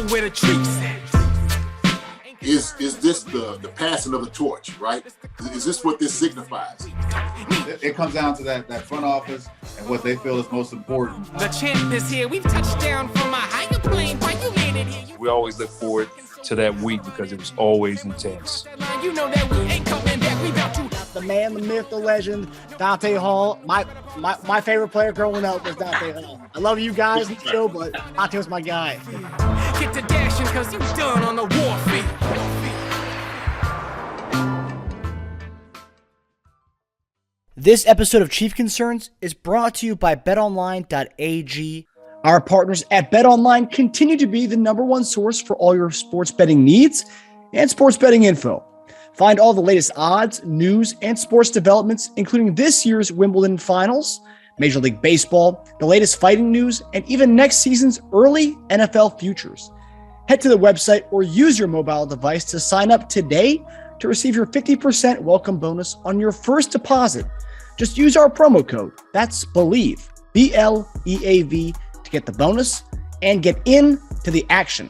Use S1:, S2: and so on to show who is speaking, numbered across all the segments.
S1: know where the treats at.
S2: Is this the passing of the torch, right? Is this what this signifies?
S3: It comes down to that front office and what they feel is most important.
S1: The champ is here. We've touched down from a higher plane. Why you landed here?
S4: We always look forward to that week because it was always intense.
S1: You know that we ain't coming back. We about to.
S5: The man, the myth, the legend, Dante Hall. My favorite player growing up was Dante Hall. I love you guys in the show, but Dante was my guy.
S1: Get to dashing because you done on the warfare.
S5: This episode of Chief Concerns is brought to you by BetOnline.AG. Our partners at BetOnline continue to be the number one source for all your sports betting needs and sports betting info. Find all the latest odds, news, and sports developments, including this year's Wimbledon finals, Major League Baseball, the latest fighting news, and even next season's early NFL futures. Head to the website or use your mobile device to sign up today to receive your 50% welcome bonus on your first deposit. Just use our promo code, that's BELIEVE, BLEAV, to get the bonus and get into the action.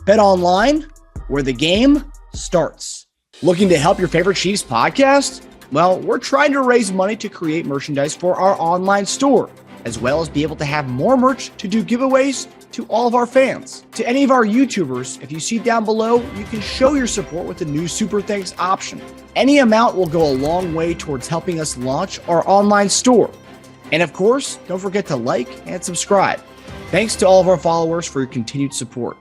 S5: Bet online, where the game starts. Looking to help your favorite Chiefs podcast? Well, we're trying to raise money to create merchandise for our online store, as well as be able to have more merch to do giveaways to all of our fans. To any of our YouTubers, if you see down below, you can show your support with the new Super Thanks option. Any amount will go a long way towards helping us launch our online store. And of course, don't forget to like and subscribe. Thanks to all of our followers for your continued support.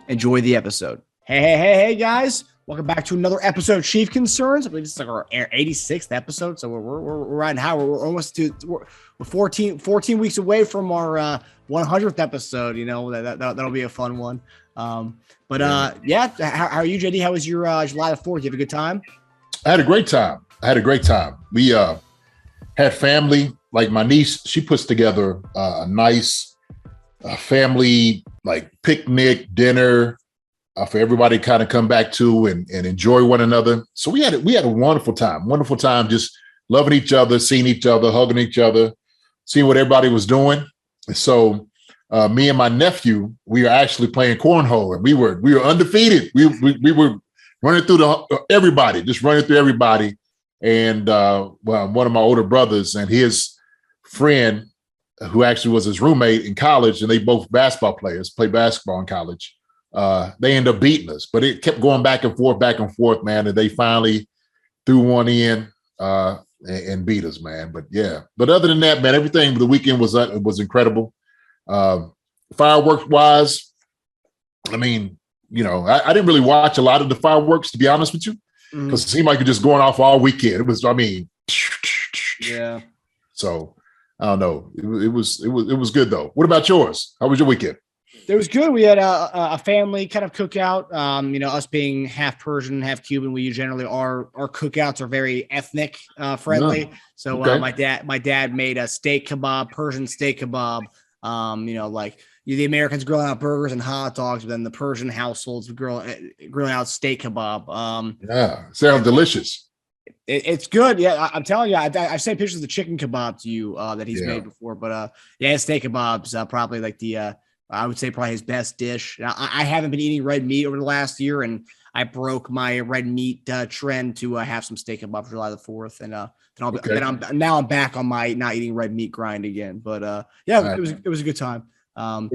S5: Enjoy the episode. Hey, guys. Welcome back to another episode of Chief Concerns. I believe this is like our 86th episode, so we're right now. We're almost we're 14 weeks away from our 100th episode. You know, that'll be a fun one. How are you, JD? How was your July the 4th? You have a good time?
S2: I had a great time. We had family. Like my niece, she puts together a nice family like picnic dinner. For everybody to kind of come back to and enjoy one another. So we had a wonderful time, just loving each other, seeing each other, hugging each other, seeing what everybody was doing. And so me and my nephew, we were actually playing cornhole, and we were undefeated. We were running through everybody. And one of my older brothers and his friend, who actually was his roommate in college, and they both basketball players, played basketball in college. They ended up beating us, but it kept going back and forth, man. And they finally threw one in and beat us, man. But other than that, man, everything the weekend was incredible. Fireworks wise, I mean, you know, I didn't really watch a lot of the fireworks, to be honest with you, because it seemed like it was just going off all weekend. It was, I mean,
S5: yeah.
S2: So I don't know. It was good though. What about yours? How was your weekend?
S5: It was good. We had a family kind of cookout. Us being half Persian, half Cuban, we generally our cookouts are very ethnic friendly. Yeah. So okay. My dad made a steak kebab, Persian steak kebab. The Americans grilling out burgers and hot dogs, but then the Persian households grilling out steak kebab.
S2: Sounds delicious.
S5: It's good. Yeah, I'm telling you, I've sent pictures of the chicken kebab to you that he's made before. But steak kebab's probably like I would say probably his best dish. I haven't been eating red meat over the last year, and I broke my red meat trend to have some steak kebab for July the 4th, and I'm back on my not eating red meat grind again. But it was a good time.
S2: I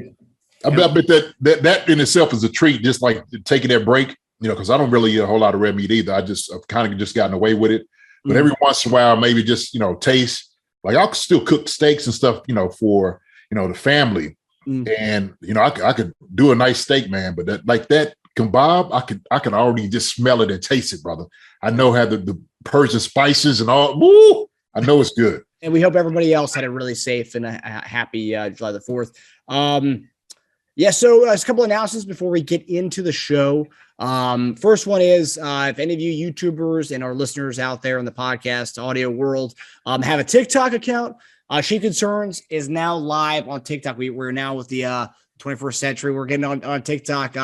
S2: bet that in itself is a treat, just like taking that break, you know, because I don't really eat a whole lot of red meat either. I've kind of just gotten away with it, but every once in a while, maybe just, you know, taste. Like I'll still cook steaks and stuff, you know, for, you know, the family. And, you know, I could do a nice steak, man, but that kebab, I can already just smell it and taste it, brother. I know how the Persian spices and all. Woo, I know it's good.
S5: And we hope everybody else had a really safe and a happy July the 4th. So there's a couple announcements before we get into the show. First one is if any of you YouTubers and our listeners out there in the podcast audio world have a TikTok account, Chief Concerns is now live on TikTok. We're now with the 21st century. We're getting on TikTok.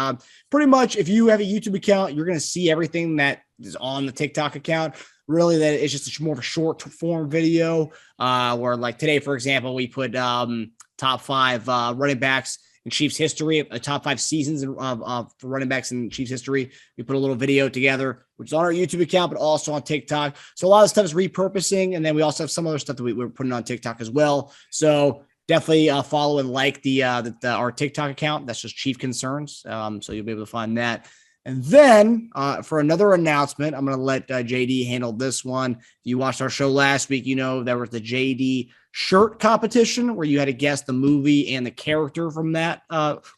S5: Pretty much, if you have a YouTube account, you're going to see everything that is on the TikTok account. Really, that it's just more of a short form video. Where like today, for example, we put top 5 running backs in Chiefs history, a top 5 seasons for running backs in Chiefs history. We put a little video together, which is on our YouTube account, but also on TikTok. So a lot of stuff is repurposing. And then we also have some other stuff that we're putting on TikTok as well. So definitely follow and like our TikTok account. That's just Chief Concerns. So you'll be able to find that. And then for another announcement, I'm going to let JD handle this one. If you watched our show last week, you know there was the JD shirt competition where you had to guess the movie and the character from that,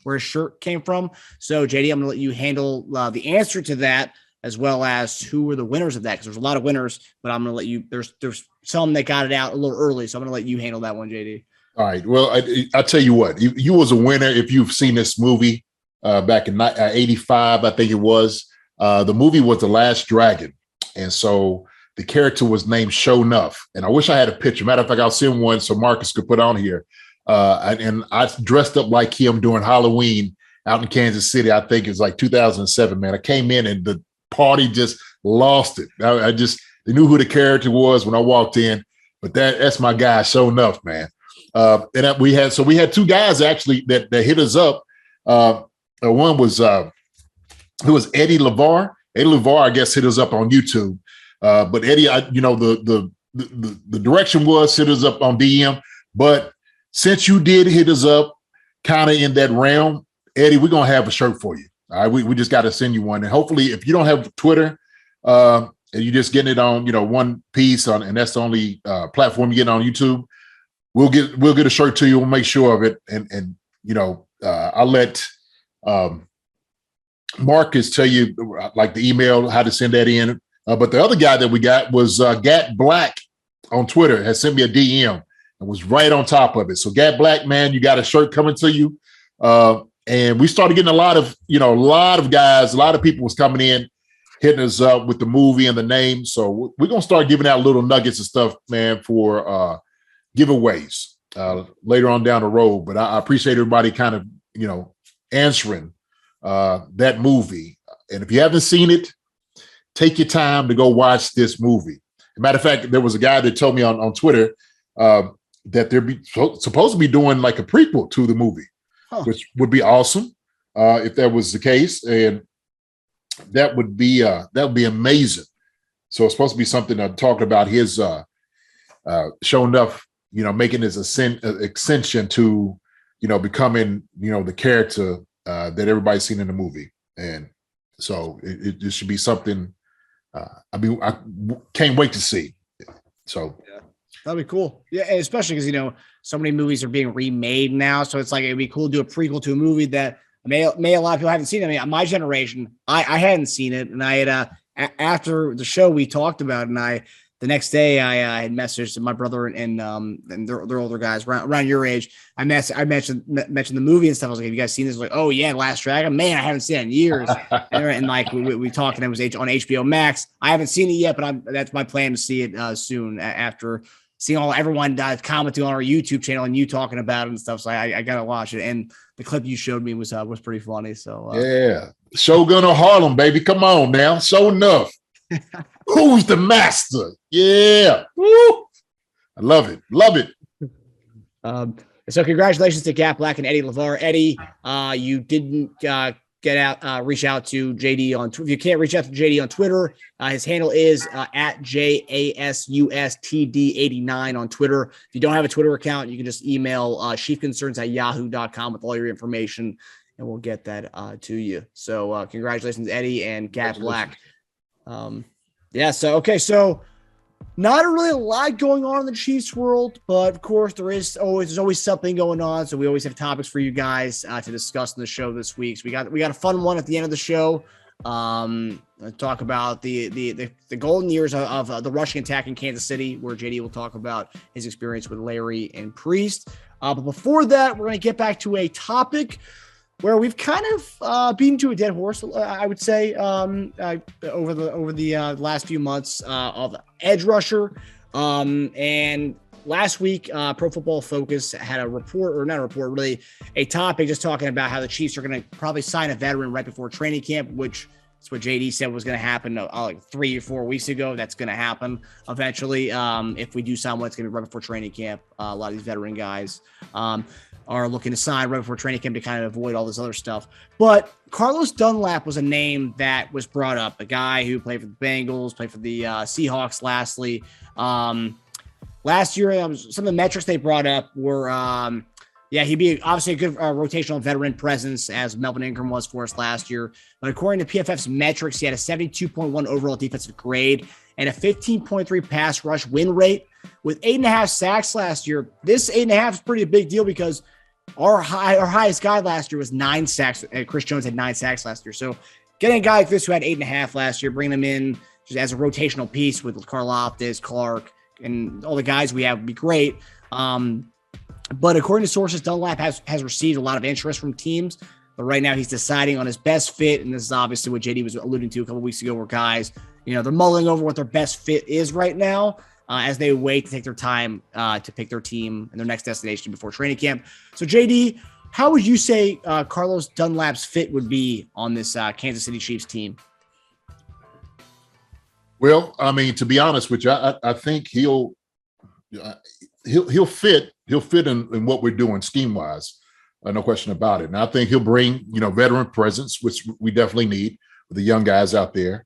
S5: where his shirt came from. So JD, I'm going to let you handle the answer to that, as well as who were the winners of that, because there's a lot of winners, but I'm going to let you, there's some that got it out a little early. So I'm going to let you handle that one, JD.
S2: All right. Well, I tell you what, you was a winner if you've seen this movie back in 85, I think it was. The movie was The Last Dragon. And so the character was named Show Nuff. And I wish I had a picture. Matter of fact, I'll send one so Marcus could put on here. And I dressed up like him during Halloween out in Kansas City. I think it was like 2007, man. I came in and the party just lost it. They knew who the character was when I walked in. But that's my guy, Show Nuff, man. And we had 2 guys actually that hit us up. One was who was Eddie LeVar. Eddie LeVar, I guess, hit us up on YouTube. But Eddie, the direction was hit us up on DM. But since you did hit us up kind of in that realm, Eddie, we're gonna have a shirt for you. All right, we just got to send you one. And hopefully, if you don't have Twitter and you're just getting it on, one piece on, and that's the only platform you get on YouTube, we'll get a shirt to you. We'll make sure of it. And I'll let Marcus tell you like the email, how to send that in. But the other guy that we got was Gat Black on Twitter, has sent me a DM and was right on top of it. So Gat Black, man, you got a shirt coming to you. And we started getting a lot of guys, a lot of people was coming in, hitting us up with the movie and the name. So we're going to start giving out little nuggets and stuff, man, for giveaways later on down the road. But I appreciate everybody kind of, answering that movie. And if you haven't seen it, take your time to go watch this movie. As a matter of fact, there was a guy that told me on Twitter that they're supposed to be doing like a prequel to the movie, which would be awesome if that was the case. And that would be amazing. So it's supposed to be something talking about his showing enough, making his ascension to, becoming, the character that everybody's seen in the movie. And so it should be something I can't wait to see. So
S5: yeah, that'd be cool. Yeah, especially because so many movies are being remade now. So it's like it'd be cool to do a prequel to a movie that may a lot of people haven't seen. I mean, my generation, I hadn't seen it, and I had after the show we talked about, and the next day I had messaged my brother and they're older guys around your age. I mentioned the movie and stuff. I was like, have you guys seen this? Like, oh yeah, Last Dragon. Man, I haven't seen it in years. and like we talked, and it was on HBO Max. I haven't seen it yet, but that's my plan to see it soon after seeing everyone commenting on our YouTube channel and you talking about it and stuff. So I gotta watch it. And the clip you showed me was pretty funny. So
S2: yeah, Shogun of Harlem, baby, come on now, show enough. Who's the master? Yeah. Woo. I love it.
S5: So congratulations to Gat Black and Eddie LeVar. Eddie, you didn't reach out to JD on Twitter. If you can't reach out to JD on Twitter, his handle is at JASUSTD89 on Twitter. If you don't have a Twitter account, you can just email chiefconcerns@yahoo.com with all your information, and we'll get that to you. So congratulations, Eddie and Gat Black. So not really a lot going on in the Chiefs world, but of course there's always something going on. So we always have topics for you guys to discuss in the show this week. So we got a fun one at the end of the show. Talk about the golden years of the rushing attack in Kansas City, where JD will talk about his experience with Larry and Priest. But before that, we're going to get back to a topic where we've kind of beaten to a dead horse, I would say, over the last few months of edge rusher. And last week, Pro Football Focus had a topic just talking about how the Chiefs are going to probably sign a veteran right before training camp, which It's what JD said was going to happen like 3 or 4 weeks ago. That's going to happen eventually. If we do sign one, it's going to be right before training camp. A lot of these veteran guys are looking to sign right before training camp to kind of avoid all this other stuff. But Carlos Dunlap was a name that was brought up, a guy who played for the Bengals, played for the Seahawks lastly. Last year, some of the metrics they brought up were, he'd be obviously a good rotational veteran presence, as Melvin Ingram was for us last year. But according to PFF's metrics, he had a 72.1 overall defensive grade and a 15.3 pass rush win rate with 8.5 sacks last year. This 8.5 is pretty big deal because our highest guy last year was 9 sacks. Chris Jones had 9 sacks last year. So getting a guy like this who had 8.5 last year, bringing him in just as a rotational piece with Karlaftis, Clark, and all the guys we have would be great. But according to sources, Dunlap has received a lot of interest from teams. But right now he's deciding on his best fit. And this is obviously what JD was alluding to a couple weeks ago, where guys, they're mulling over what their best fit is right now as they wait to take their time to pick their team and their next destination before training camp. So JD, how would you say Carlos Dunlap's fit would be on this Kansas City Chiefs team?
S2: Well, I mean, to be honest with you, I think he'll fit in what we're doing scheme wise. No question about it. And I think he'll bring, veteran presence, which we definitely need with the young guys out there.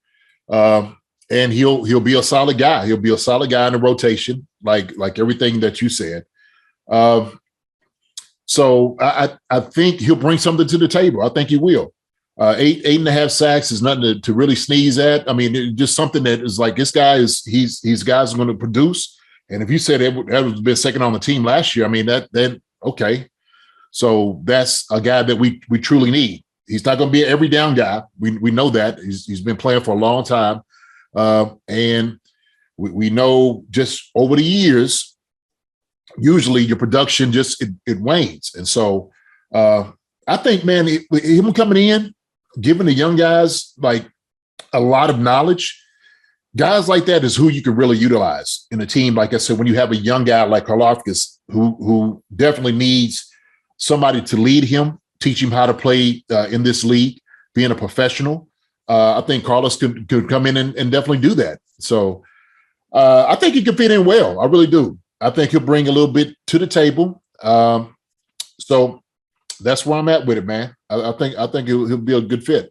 S2: And he'll be a solid guy. He'll be a solid guy in the rotation, like everything that you said. So I think he'll bring something to the table. I think he will. 8.5 sacks is nothing to really sneeze at. I mean, just something that is like, this guy he's guys are going to produce. And if you said that would been second on the team last year, I mean, then okay. So that's a guy that we truly need. He's not going to be an every down guy. We know that. He's been playing for a long time. And we know just over the years, usually your production just it wanes. And so I think, man, him coming in, giving the young guys like a lot of knowledge, guys like that is who you can really utilize in a team. Like I said, when you have a young guy like Karlaftis, who definitely needs somebody to lead him, teach him how to play in this league, being a professional. I think Carlos could come in and definitely do that. So I think he could fit in well. I really do. I think he'll bring a little bit to the table. So that's where I'm at with it, man. I think he'll be a good fit.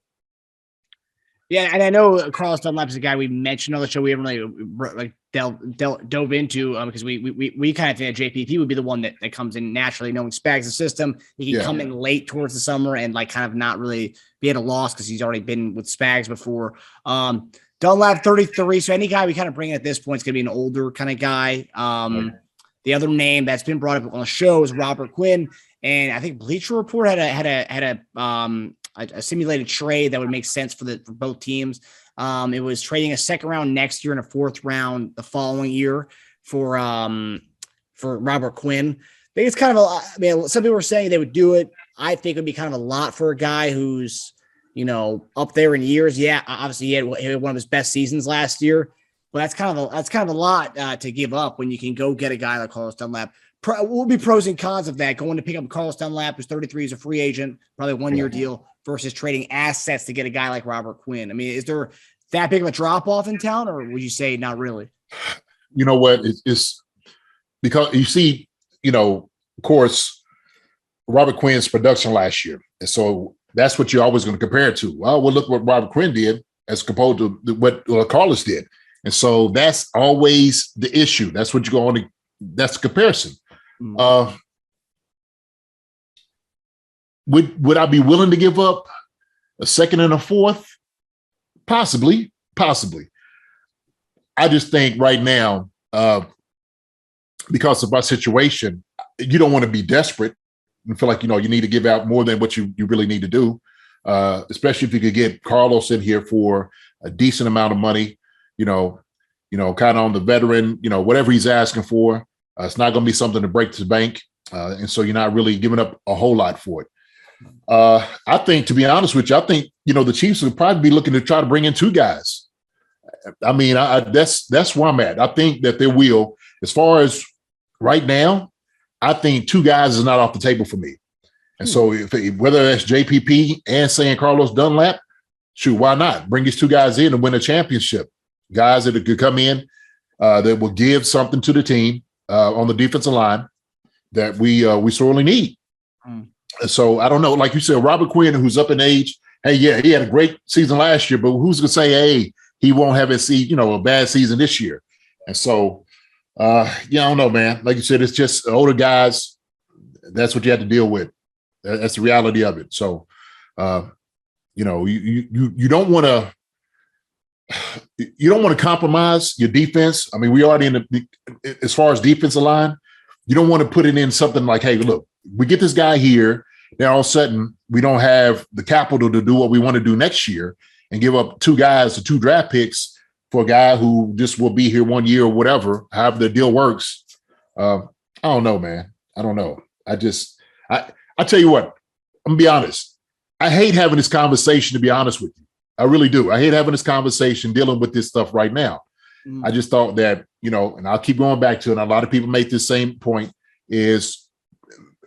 S5: Yeah, and I know Carlos Dunlap is a guy we mentioned on the show. We haven't really dove into because we kind of think that JPP would be the one that comes in naturally, knowing Spags' system. He can come in late towards the summer and kind of not really be at a loss because he's already been with Spags before. Dunlap 33, so any guy we kind of bring in at this point is going to be an older kind of guy. The other name that's been brought up on the show is Robert Quinn, and I think Bleacher Report had a simulated trade that would make sense for both teams. It was trading a second round next year and a fourth round the following year for Robert Quinn. I think it's kind of some people were saying they would do it. I think it would be kind of a lot for a guy who's, up there in years. Yeah, obviously he had one of his best seasons last year, but that's kind of a lot to give up when you can go get a guy like Carlos Dunlap. What would be pros and cons of that? Going to pick up Carlos Dunlap, who's 33, is a free agent, probably a 1-year deal, versus trading assets to get a guy like Robert Quinn. I mean, is there that big of a drop-off in town, or would you say not really?
S2: You know what? It's because you see, of course, Robert Quinn's production last year. And so that's what you're always going to compare it to. Well, look what Robert Quinn did as compared to what Carlos did. And so that's always the issue. That's what you're going to, that's the comparison. Would I be willing to give up a second and a fourth? Possibly. I just think right now, because of our situation, you don't want to be desperate and feel like, you need to give out more than what you really need to do, especially if you could get Carlos in here for a decent amount of money, kind of on the veteran, whatever he's asking for. It's not going to be something to break the bank. And so you're not really giving up a whole lot for it. I think, to be honest with you, the Chiefs would probably be looking to try to bring in 2 guys. I mean, that's where I'm at. I think that they will. As far as right now, I think 2 guys is not off the table for me. And so whether that's JPP and saying Carlos Dunlap, shoot, why not? Bring these two guys in and win a championship. Guys that could come in that will give something to the team on the defensive line that we sorely need. So I don't know. Like you said, Robert Quinn, who's up in age, hey, yeah, he had a great season last year, but who's going to say, hey, he won't have a bad season this year? And so, I don't know, man. Like you said, it's just older guys. That's what you have to deal with. That's the reality of it. So, you don't want to compromise your defense. I mean, we already as far as defensive line, you don't want to put it in something like, hey, look, we get this guy here. Then all of a sudden we don't have the capital to do what we want to do next year and give up two guys to 2 draft picks for a guy who just will be here 1 year or whatever, however the deal works. I don't know, man. I don't know. I tell you what, I'm gonna be honest. I hate having this conversation, to be honest with you. I really do. I hate having this conversation dealing with this stuff right now. I just thought that, and I'll keep going back to it, and a lot of people make this same point, is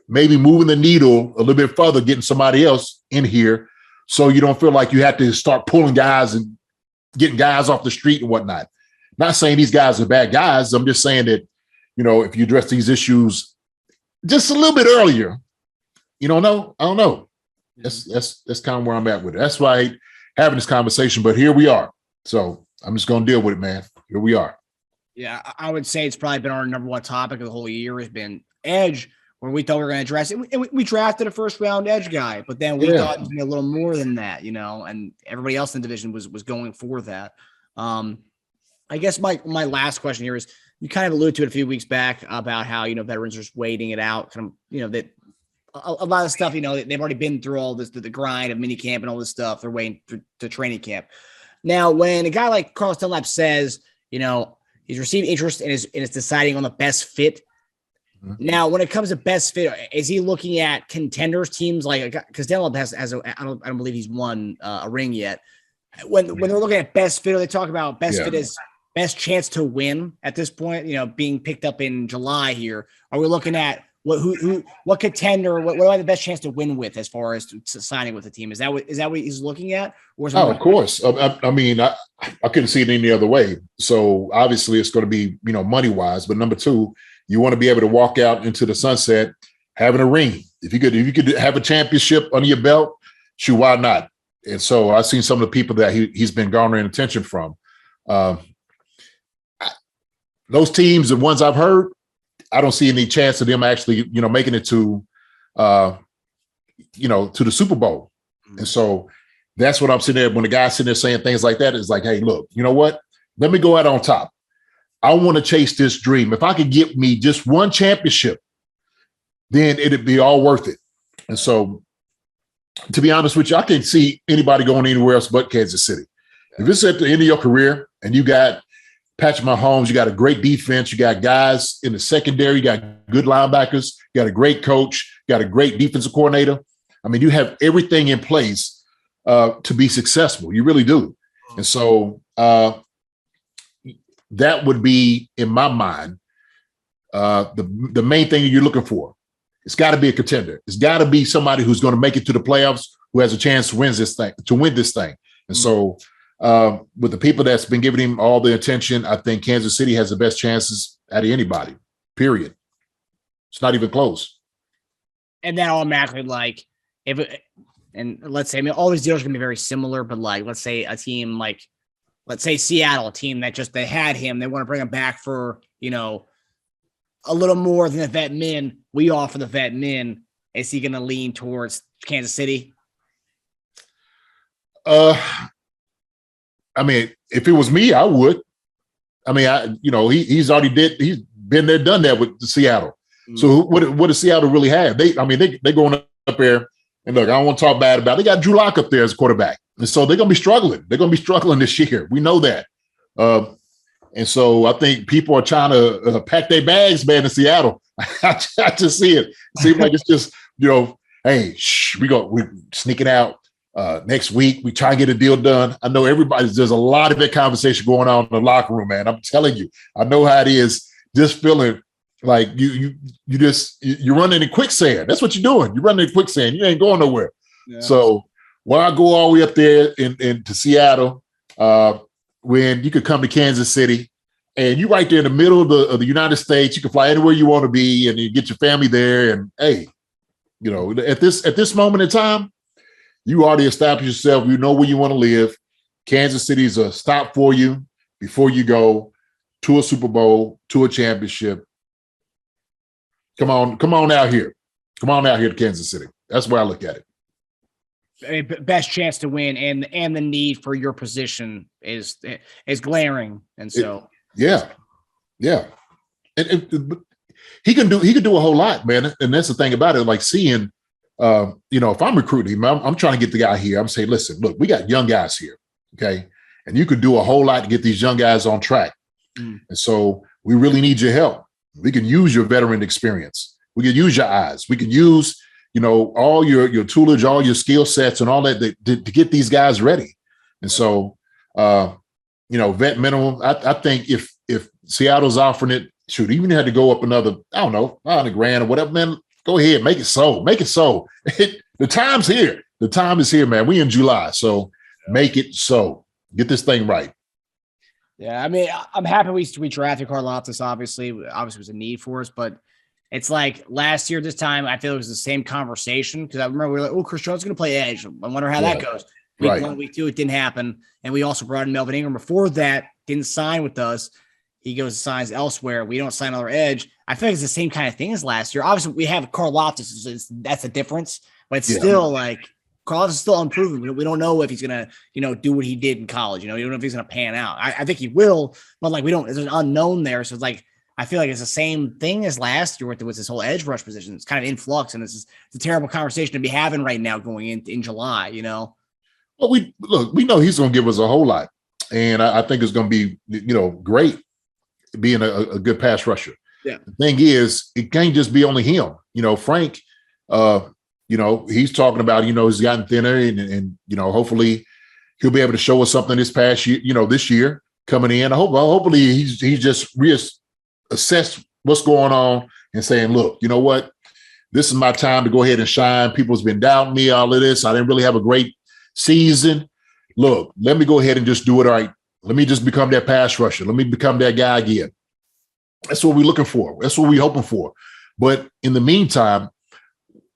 S2: maybe moving the needle a little bit further, getting somebody else in here so you don't feel like you have to start pulling guys and getting guys off the street and whatnot. Not saying these guys are bad guys. I'm just saying that, if you address these issues just a little bit earlier, I don't know. That's kind of where I'm at with it. That's why I hate having this conversation, but here we are. So I'm just going to deal with it, man. Here we are.
S5: Yeah, I would say it's probably been our number one topic of the whole year has been edge, where we thought we were going to address it. And we drafted a first-round edge guy, but then we thought it was going to be a little more than that, and everybody else in the division was going for that. I guess my last question here is, you kind of alluded to it a few weeks back about how, veterans are just waiting it out, kind of, that a lot of stuff, they've already been through all this, the grind of minicamp and all this stuff. They're waiting to training camp. Now, when a guy like Carlos Dunlap says, he's received interest and is deciding on the best fit. Now, when it comes to best fit, is he looking at contenders, teams like, because Dunlap I don't believe he's won a ring yet. When they're looking at best fit, they talk about best fit as best chance to win at this point, being picked up in July here. Are we looking at what contender, what do I have the best chance to win with as far as signing with the team? Is that what he's looking at? Or is
S2: of course. I mean, I couldn't see it any other way. So obviously it's going to be, money wise, but number two, you want to be able to walk out into the sunset having a ring. If you could have a championship under your belt, shoot, why not? And so I've seen some of the people that he's been garnering attention from. Those teams, the ones I've heard, I don't see any chance of them actually, making it to, to the Super Bowl. And so that's what I'm sitting there. When the guy's sitting there saying things like that, it's like, hey, look, you know what? Let me go out on top. I want to chase this dream. If I could get me just one championship, then it'd be all worth it. And so, to be honest with you, I can't see anybody going anywhere else but Kansas City. If it's at the end of your career and you got Patrick Mahomes, you got a great defense, you got guys in the secondary, you got good linebackers, you got a great coach, you got a great defensive coordinator. I mean, you have everything in place to be successful. You really do. And so that would be, in my mind, the main thing you're looking for. It's got to be a contender. It's got to be somebody who's going to make it to the playoffs, who has a chance to win this thing. And so with the people that's been giving him all the attention, I think Kansas City has the best chances out of anybody, period. It's not even close.
S5: And then automatically, and let's say, all these deals are going to be very similar, but let's say a team let's say Seattle, a team that they had him, they want to bring him back for, a little more than the vet min. We offer the vet min. Is he going to lean towards Kansas City?
S2: I mean, if it was me, I would. I mean, he's he's been there, done that with Seattle. So what does Seattle really have? They going up there, and look, I don't want to talk bad about it. They got Drew Lock up there as quarterback. And so they're going to be struggling. They're going to be struggling this year. We know that. And so I think people are trying to pack their bags, man, in Seattle. I just see it. It seems like it's just, hey, we're sneaking out next week. We try and get a deal done. I know there's a lot of that conversation going on in the locker room, man. I'm telling you, I know how it is, just feeling like you're running in quicksand. That's what you're doing. You're running in quicksand. You ain't going nowhere. Yeah. So Why go all the way up there to Seattle when you could come to Kansas City and you right there in the middle of the United States? You can fly anywhere you want to be and you get your family there. And hey, you know, at this moment in time, you already established yourself. You know where you want to live. Kansas City is a stop for you before you go to a Super Bowl, to a championship. Come on out here. Come on out here to Kansas City. That's where I look at it.
S5: I mean, best chance to win, and the need for your position is glaring, and so
S2: yeah. And he can do a whole lot, man. And that's the thing about it. Like seeing, if I'm recruiting him, I'm trying to get the guy here. I'm saying, listen, look, we got young guys here, okay, and you could do a whole lot to get these young guys on track. And so we really need your help. We can use your veteran experience. We can use your eyes. We can use all your toolage, all your skill sets and all that to get these guys ready. And so, vet minimum, I think if Seattle's offering it, shoot, even had to go up another, I don't know, $100,000 or whatever, man, go ahead, make it so. The time's here. The time is here, man. We in July, so make it so. Get this thing right.
S5: Yeah, I mean, I'm happy we drafted Karlaftis, obviously. Obviously, it was a need for us, but it's like last year, this time, I feel it was the same conversation because I remember we were like, oh, Chris Jones is going to play edge. I wonder how that goes. Week 1, week 2, it didn't happen. And we also brought in Melvin Ingram before that, didn't sign with us. He goes and signs elsewhere. We don't sign another edge. I feel like it's the same kind of thing as last year. Obviously, we have Karlaftis. That's the difference. But it's still like Karlaftis is still unproven. We don't know if he's going to, do what he did in college. You don't know if he's going to pan out. I think he will, but like there's an unknown there. So it's like, I feel like it's the same thing as last year with this whole edge rush position. It's kind of in flux, and it's a terrible conversation to be having right now going in July,
S2: Well, we know he's going to give us a whole lot, and I think it's going to be, great being a good pass rusher.
S5: Yeah.
S2: The thing is, it can't just be only him. Frank, he's talking about, he's gotten thinner and hopefully he'll be able to show us something this past year, this year coming in. Hopefully he's just assess what's going on and saying, look, you know what? This is my time to go ahead and shine. People's been doubting me, all of this. I didn't really have a great season. Look, let me go ahead and just do it right. Let me just become that pass rusher. Let me become that guy again. That's what we're looking for. That's what we're hoping for. But in the meantime,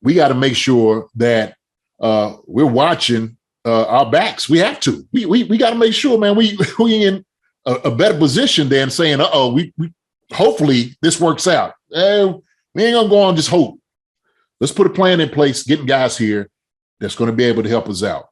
S2: we got to make sure that we're watching our backs. We have to. We got to make sure, man, we in a better position than saying, we hopefully this works out. We ain't gonna go on just hope. Let's put a plan in place, getting guys here that's going to be able to help us out.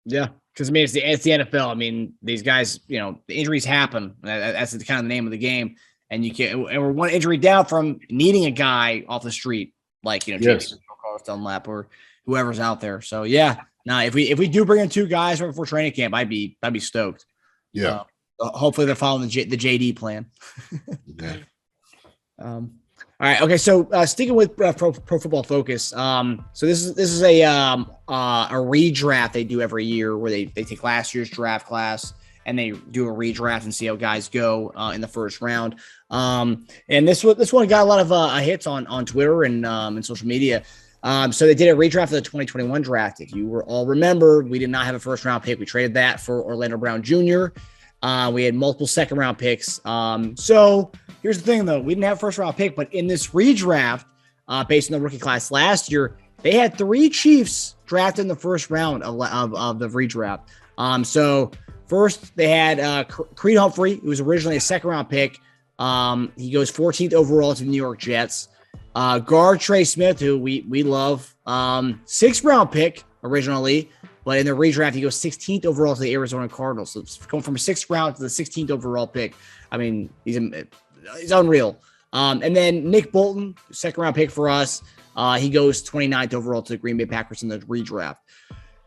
S5: Yeah, because I mean it's the NFL. I mean these guys, the injuries happen. That's kind of the name of the game, and we're one injury down from needing a guy off the street like
S2: Yes.
S5: Carlos Dunlap or whoever's out there. So yeah, now if we do bring in 2 guys right before training camp, I'd be stoked.
S2: Yeah.
S5: Hopefully they're following the JD plan.
S2: Yeah.
S5: All right. Okay. So sticking with Pro Football Focus. So this is a redraft they do every year where they take last year's draft class and they do a redraft and see how guys go in the first round. And this one got a lot of hits on Twitter and social media. So they did a redraft of the 2021 draft. If you all remember, we did not have a first round pick. We traded that for Orlando Brown Jr. We had multiple second round picks. So here's the thing though. We didn't have a first round pick, but in this redraft, based on the rookie class last year, they had 3 Chiefs drafted in the first round of the redraft. So first they had Creed Humphrey, who was originally a second round pick. He goes 14th overall to the New York Jets. Guard Trey Smith, who we love, 6th round pick originally, but in the redraft, he goes 16th overall to the Arizona Cardinals. So it's going from 6th round to the 16th overall pick. I mean, he's unreal. And then Nick Bolton, 2nd round pick for us. He goes 29th overall to the Green Bay Packers in the redraft.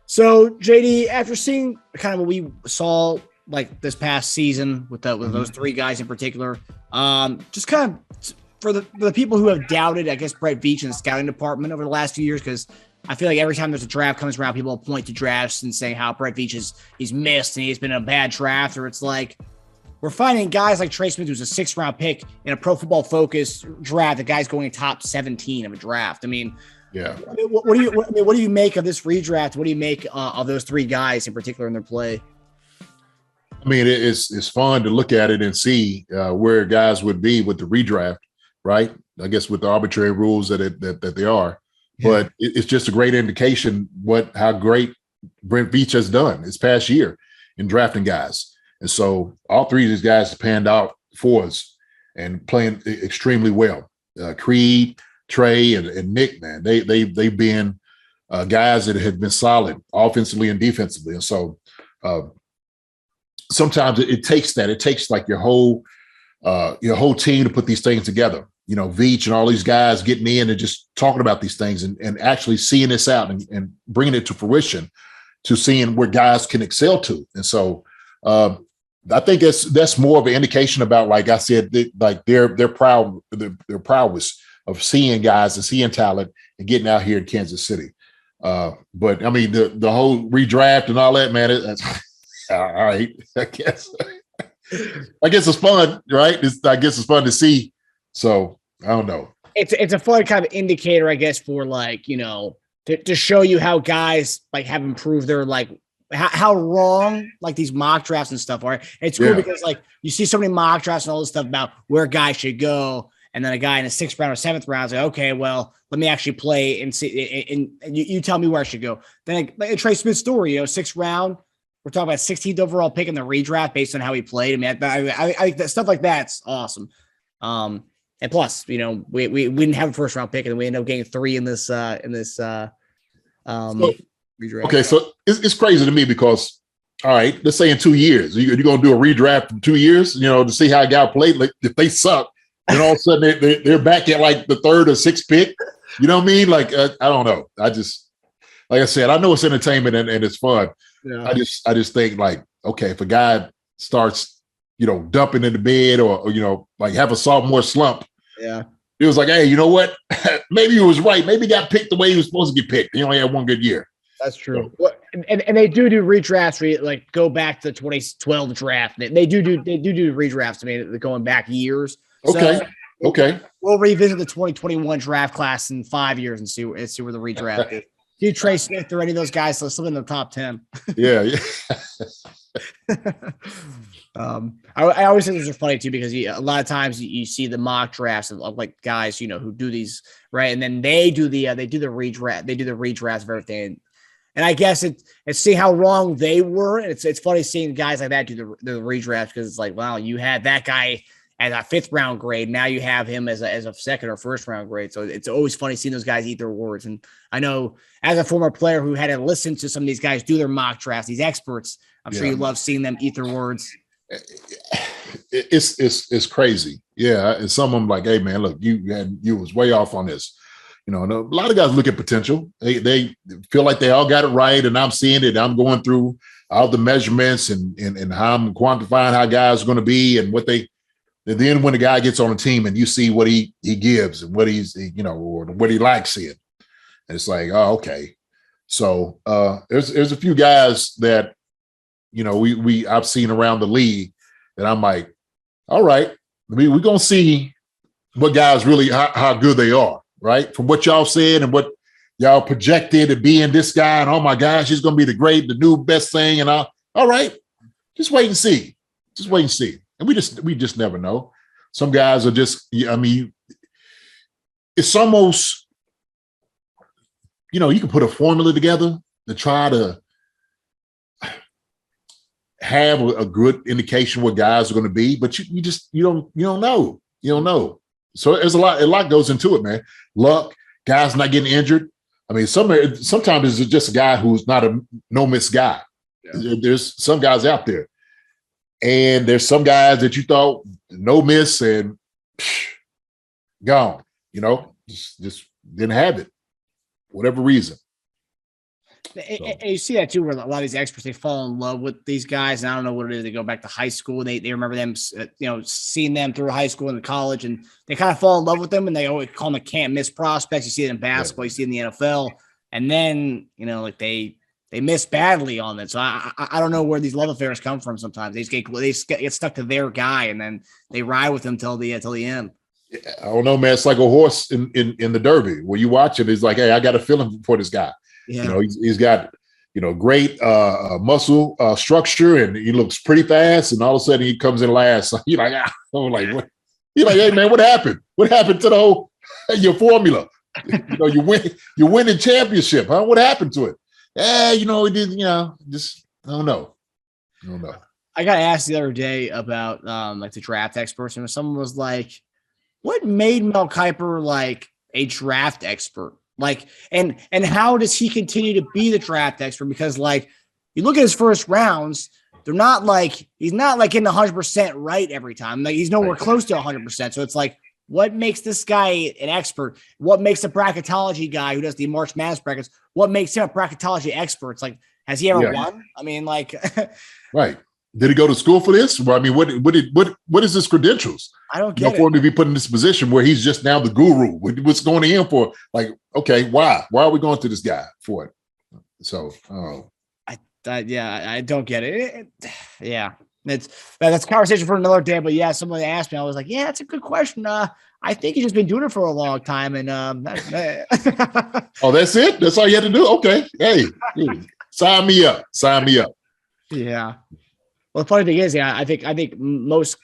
S5: So JD, after seeing kind of what we saw like this past season with those 3 guys in particular, just kind of for the people who have doubted, I guess, Brett Veach in the scouting department over the last few years, because I feel like every time there's a draft comes around, people point to drafts and saying how Brett Veach he's missed and he's been a bad draft, or it's like we're finding guys like Trey Smith, who's a 6th round pick in a Pro Football Focus draft. The guy's going top 17 of a draft. I mean,
S2: Yeah.
S5: What do you make of this redraft? What do you make of those three guys in particular in their play?
S2: I mean, it's fun to look at it and see where guys would be with the redraft, right? I guess with the arbitrary rules that they are, but it's just a great indication how great Brent Veach has done this past year in drafting guys. And so all three of these guys have panned out for us and playing extremely well. Creed, Trey, and Nick, man, they've been guys that have been solid offensively and defensively. And so sometimes it takes that. It takes like your whole team to put these things together. Veach and all these guys getting in and just talking about these things and actually seeing this out and bringing it to fruition, to seeing where guys can excel to. And so I think that's more of an indication about, like I said, they're proud. They're proud of seeing guys and seeing talent and getting out here in Kansas City. But I mean, the whole redraft and all that, man, that's all right. I guess it's fun, right? I guess it's fun to see. So I don't know.
S5: It's a fun kind of indicator, I guess, for to show you how guys have improved their how wrong these mock drafts and stuff are. It's cool because you see so many mock drafts and all this stuff about where guys should go, and then a guy in the 6th round or 7th round is like, okay, well, let me actually play and see, and you tell me where I should go. Then Trey Smith's story, 6th round. We're talking about 16th overall pick in the redraft based on how he played. I mean, I that stuff like that's awesome. And plus, we didn't have a 1st round pick, and we ended up getting 3 in this redraft.
S2: Okay, so it's crazy to me because, all right, let's say in 2 years, you're going to do a redraft in 2 years, to see how a guy played. Like, if they suck, then all of a sudden they're back at the 3rd or 6th pick. You know what I mean? I don't know. I just, like I said, I know it's entertainment and it's fun. Yeah. I just think okay, if a guy starts, dumping in the bed or have a sophomore slump.
S5: Yeah.
S2: It was like, hey, you know what? Maybe he was right. Maybe he got picked the way he was supposed to get picked. He only had one good year.
S5: That's true. So, and they do redrafts where go back to the 2012 draft. They do redrafts. I mean, going back years.
S2: Okay.
S5: So
S2: okay.
S5: We'll revisit the 2021 draft class in 5 years and see where the redraft is. Do Trey Smith or any of those guys? So something in the top 10.
S2: Yeah.
S5: I always think those are funny too, because a lot of times you see the mock drafts of guys, who do these, right? And then they do the redrafts of everything. And I guess it's see how wrong they were. And it's funny seeing guys like that do the redraft, because it's wow, you had that guy as a 5th round grade. Now you have him as a 2nd or 1st round grade. So it's always funny seeing those guys eat their words. And I know as a former player who had to listen to some of these guys do their mock drafts, these experts, I'm sure you love seeing them eat their words.
S2: It's crazy. Yeah. And some of them hey, man, look, you was way off on this. And a lot of guys look at potential. They feel like they all got it right. And I'm seeing it. I'm going through all the measurements and how I'm quantifying how guys are going to be and what they. And then when the guy gets on the team and you see what he gives and what he's, or what he likes in, and it's oh, okay. So there's a few guys that, I've seen around the league that I'm all right, we're going to see what guys really, how good they are, right? From what y'all said and what y'all projected to being this guy, and oh my gosh, he's going to be the new best thing. And all right, just wait and see. Just wait and see. And we just never know. Some guys are just, it's almost, you can put a formula together to try to have a good indication what guys are going to be, but you don't know. You don't know. So there's a lot goes into it, man. Luck, guys not getting injured. I mean, sometimes it's just a guy who's not a no-miss guy. Yeah. There's some guys out there. And there's some guys that you thought no miss and gone, just didn't have it, whatever reason.
S5: And you see that too, where a lot of these experts, they fall in love with these guys. And I don't know what it is. They go back to high school. They remember them, seeing them through high school and college, and they kind of fall in love with them. And they always call them can't miss prospects. You see it in basketball, you see it in the NFL, and then they miss badly on it. So I don't know where these love affairs come from. Sometimes they get stuck to their guy, and then they ride with him till the end.
S2: I don't know, man. It's like a horse in the Derby where you watch it. It's like, hey, I got a feeling for this guy.
S5: Yeah.
S2: You know, he's got, great muscle structure, and he looks pretty fast. And all of a sudden, he comes in last. So you're like, I'm like, what? You're like, hey, man, what happened? What happened to the whole your formula? You're winning championship, huh? What happened to it? It did. Just I don't know.
S5: I got asked the other day about like the draft experts, and someone was like, what made Mel Kiper like a draft expert? Like, and how does he continue to be the draft expert? Because like you look at his first rounds, he's not like getting 100% right every time. Like he's nowhere close to 100%. So it's like, what makes this guy an expert? What makes a bracketology guy who does the March Madness brackets? What makes him a bracketology expert? It's like, has he ever won? I mean, like,
S2: right. Did he go to school for this? Well, I mean, what is his credentials?
S5: I don't get it.
S2: For him to be put in this position where he's just now the guru. What's going to him for? Like, okay, why? Why are we going to this guy for it? So,
S5: I don't get it. That's a conversation for another day. But yeah, somebody asked me, I was like, yeah, that's a good question. I think he's just been doing it for a long time. And
S2: oh, that's it? That's all you had to do? Okay. Hey, sign me up.
S5: Yeah. Well, the funny thing is, I think most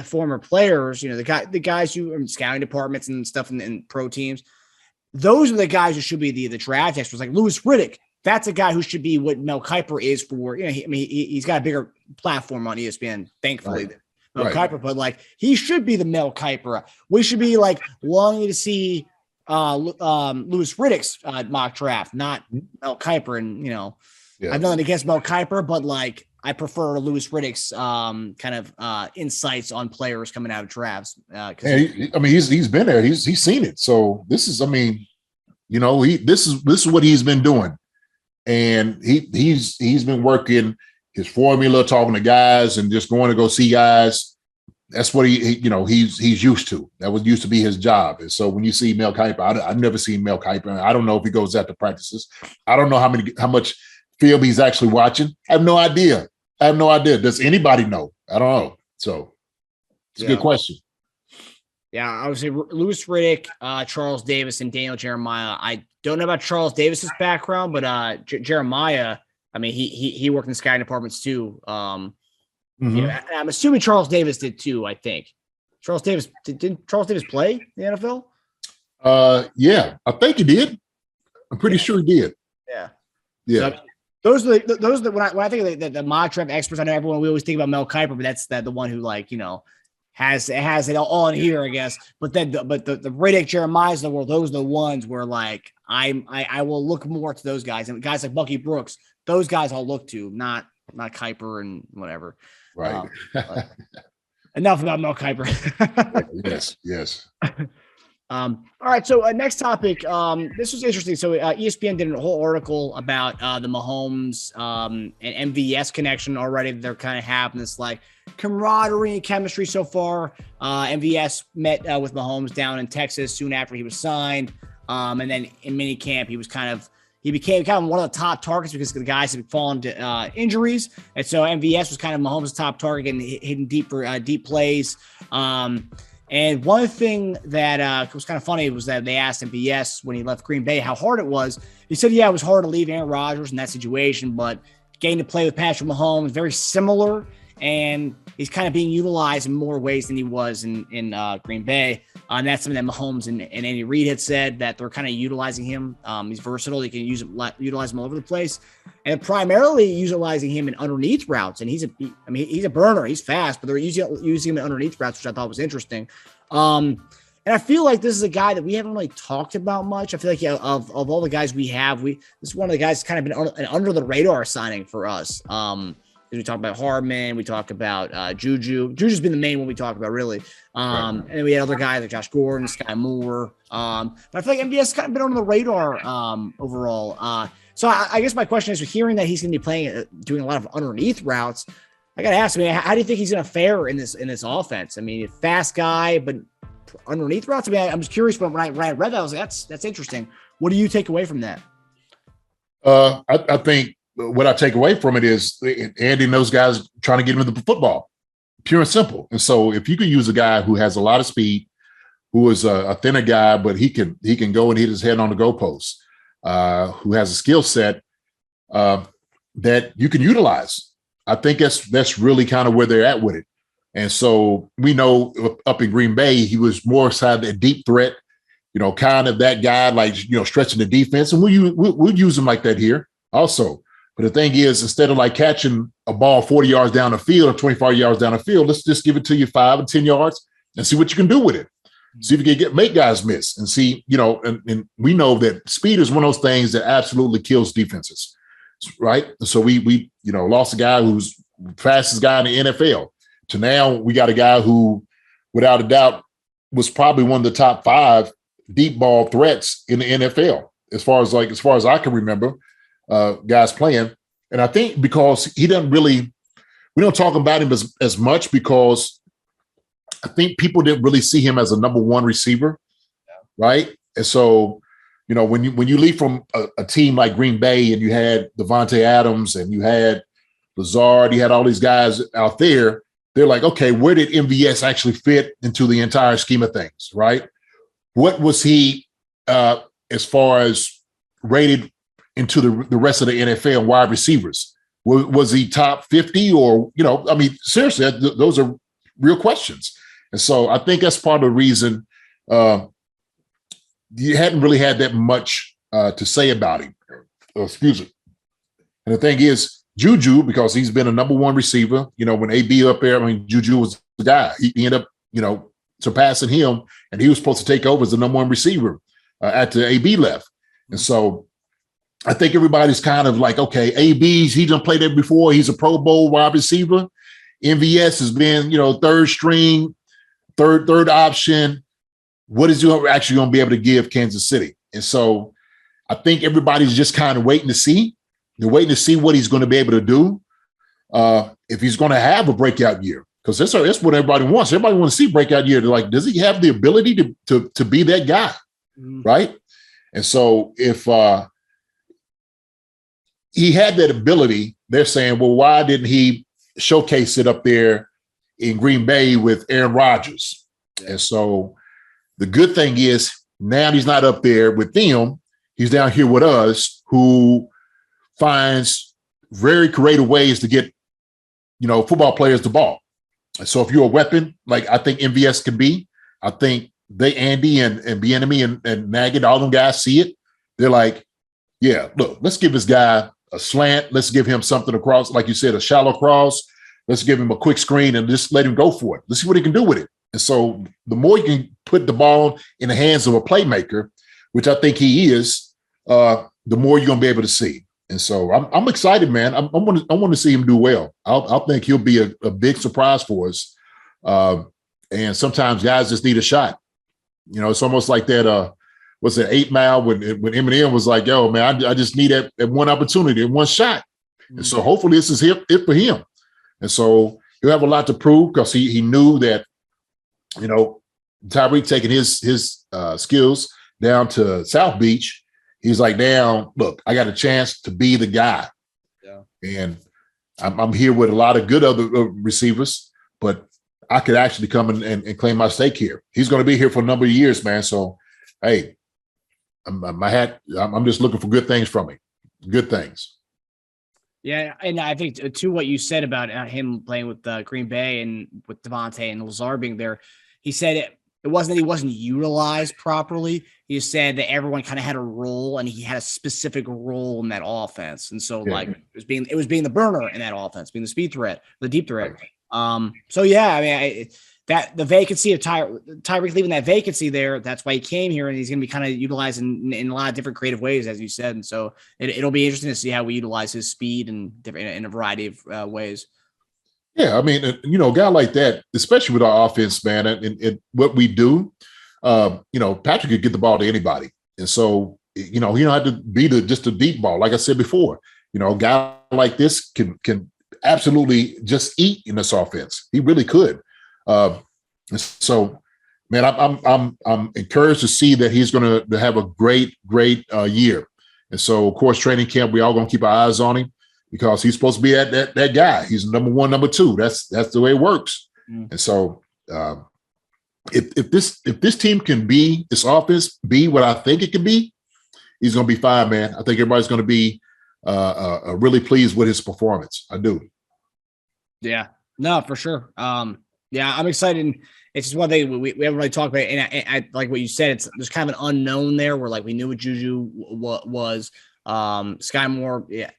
S5: former players, the guys who are in scouting departments and stuff in pro teams, those are the guys who should be the draft experts. Like Louis Riddick, that's a guy who should be what Mel Kiper is for. He's got a bigger platform on ESPN, thankfully, than Mel Kiper. But like, he should be the Mel Kiper. We should be like longing to see Louis Riddick's mock draft, not Mel Kiper. And I've nothing against Mel Kiper, but like, I prefer Louis Riddick's kind of insights on players coming out of drafts.
S2: He's been there. He's seen it. So this is, this is what he's been doing, and he's been working his formula, talking to guys, and just going to go see guys. That's what he's used to. That was used to be his job. And so when you see Mel Kiper, I've never seen Mel Kiper. I don't know if he goes out to practices. I don't know how much film he's actually watching. I have no idea. Does anybody know? I don't know. So it's a good question.
S5: Yeah, I would say Louis Riddick, Charles Davis, and Daniel Jeremiah. I don't know about Charles Davis's background, but Jeremiah, I mean, he worked in the scouting departments too. I'm assuming Charles Davis did too. I think Charles Davis didn't Charles Davis play in the NFL?
S2: Yeah, I think he did. I'm pretty sure he did.
S5: Yeah.
S2: So,
S5: those are the when I think of the mock draft experts. I know we always think about Mel Kiper, but that's the one who has it all in here, I guess. But then the Riddick, Jeremiah's of the world, those are the ones where like I will look more to those guys, and guys like Bucky Brooks. Those guys I'll look to, not Kiper and whatever.
S2: Right.
S5: Enough about Mel Kiper.
S2: Yes.
S5: All right. So next topic. This was interesting. So ESPN did a whole article about the Mahomes and MVS connection already. They're kind of having this like camaraderie and chemistry so far. MVS met with Mahomes down in Texas soon after he was signed. And then in minicamp, he became kind of one of the top targets because the guys had fallen to injuries. And so MVS was kind of Mahomes' top target and hitting deep plays. And one thing that was kind of funny was that they asked MVS when he left Green Bay how hard it was. He said, yeah, it was hard to leave Aaron Rodgers in that situation, but getting to play with Patrick Mahomes, very similar. And he's kind of being utilized in more ways than he was in Green Bay. And that's something that Mahomes and Andy Reid had said, that they're kind of utilizing him. He's versatile. They can utilize him all over the place, and primarily utilizing him in underneath routes. And he's a burner. He's fast, but they're using him in underneath routes, which I thought was interesting. And I feel like this is a guy that we haven't really talked about much. I feel like of all the guys we have, this is one of the guys that's kind of been an under the radar signing for us. We talk about Hardman, we talk about Juju. Juju's been the main one we talk about, really. And then we had other guys like Josh Gordon, Skyy Moore. But I feel like MVS has kind of been under the radar overall. So I guess my question is, hearing that he's going to be doing a lot of underneath routes, I got to ask, how do you think he's going to fare in this offense? I mean, fast guy, but underneath routes. I mean, I'm just curious. But when I read that, I was like, that's interesting. What do you take away from that?
S2: I think what I take away from it is Andy and those guys trying to get him into the football, pure and simple. And so if you could use a guy who has a lot of speed, who is a thinner guy, but he can go and hit his head on the goalpost, who has a skill set that you can utilize. I think that's really kind of where they're at with it. And so we know up in Green Bay, he was more side that deep threat, kind of that guy, like, stretching the defense. And we'll use him like that here also. But the thing is, instead of like catching a ball 40 yards down the field or 25 yards down the field, let's just give it to you 5 and 10 yards and see what you can do with it. See if you can make guys miss and see, and we know that speed is one of those things that absolutely kills defenses, right? So we lost a guy who's the fastest guy in the NFL to now we got a guy who, without a doubt, was probably one of the top 5 deep ball threats in the NFL, as far as I can remember, guys playing. And I think because we don't talk about him as much because I think people didn't really see him as a number 1 receiver, right? And so, when you leave from a team like Green Bay and you had Devontae Adams and you had Lazard, you had all these guys out there, they're like, okay, where did MVS actually fit into the entire scheme of things, right? What was he as far as rated into the rest of the NFL wide receivers? Was he top 50 or, seriously, those are real questions. And so I think that's part of the reason you hadn't really had that much to say about him. Excuse me. And the thing is, Juju, because he's been a number 1 receiver, when AB up there, Juju was the guy. He ended up, surpassing him, and he was supposed to take over as the number 1 receiver after AB left. And so I think everybody's kind of like, okay, AB's, he done played there before. He's a Pro Bowl wide receiver. MVS has been, third string, third option. What is you actually going to be able to give Kansas City? And so I think everybody's just kind of waiting to see. They're waiting to see what he's going to be able to do, if he's going to have a breakout year, because that's what everybody wants. Everybody wants to see breakout year. They're like, does he have the ability to be that guy, right? And so if he had that ability, they're saying, well, why didn't he showcase it up there in Green Bay with Aaron Rodgers? Yeah. And so the good thing is now he's not up there with them. He's down here with us, who finds very creative ways to get, football players the ball. So if you're a weapon, like I think MVS can be, I think Andy and Bieniemy and Nagy, all them guys see it. They're like, yeah, look, let's give this guy a slant. Let's give him something across, like you said, a shallow cross. Let's give him a quick screen and just let him go for it. Let's see what he can do with it. And so the more you can put the ball in the hands of a playmaker, which I think he is, the more you're going to be able to see. And so I'm excited, man. I want to see him do well. I think he'll be a big surprise for us. And sometimes guys just need a shot. It's almost like that. Was it 8 Mile when Eminem was like, "Yo, man, I just need that one opportunity and one shot." Mm-hmm. And so hopefully this is it for him. And so he'll have a lot to prove because he knew that, Tyreek taking his skills down to South Beach. He's like, now, look, I got a chance to be the guy. Yeah. And I'm here with a lot of good other receivers, but I could actually come and claim my stake here. He's going to be here for a number of years, man. So, hey, I'm just looking for good things from him. Good things.
S5: Yeah, and I think to what you said about him playing with Green Bay and with Devontae and Lazard being there, he said it wasn't that he wasn't utilized properly. He said that everyone kind of had a role, and he had a specific role in that offense. And so, like, it was being the burner in that offense, being the speed threat, the deep threat. So yeah, I mean, that the vacancy of Tyreek leaving that vacancy there, that's why he came here, and he's going to be kind of utilized in a lot of different creative ways, as you said. And so it'll be interesting to see how we utilize his speed in a variety of ways.
S2: Yeah, I mean, a guy like that, especially with our offense, man, and what we do, Patrick could get the ball to anybody. And so, he don't have to be just a deep ball. Like I said before, a guy like this can absolutely just eat in this offense. He really could. So, man, I'm encouraged to see that he's going to have a great year. And so, of course, training camp, we all going to keep our eyes on him, because he's supposed to be that guy. He's number 1, number 2. That's the way it works. And so if this team can be this offense be what I think it can be, he's going to be fine, man. I think everybody's going to be really pleased with his performance. I do.
S5: Yeah, no, for sure. Yeah, I'm excited. It's just one thing we haven't really talked about it. And I like what you said. There's kind of an unknown there where like we knew what Juju was. Skyy Moore, yeah,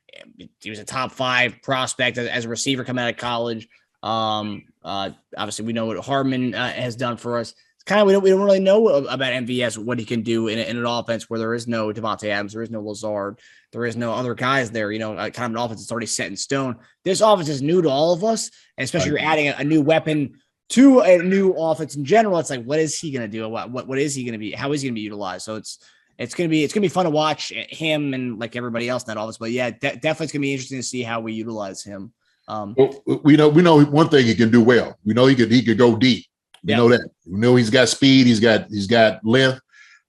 S5: he was a top 5 prospect as a receiver coming out of college. Obviously we know what Hardman has done for us. It's kind of, we don't really know about MVS, what he can do in an offense where there is no Devontae Adams, there is no Lazard, there is no other guys there, kind of an offense that's already set in stone. This offense is new to all of us, and especially you're adding a new weapon to a new offense in general. It's like, what is he going to do? What is he going to be? How is he going to be utilized? So it's going to be fun to watch him and like everybody else in that offense. But yeah, definitely it's going to be interesting to see how we utilize him.
S2: Well, we know one thing he can do well. We know he could go deep. We know that. We know he's got speed. He's got length.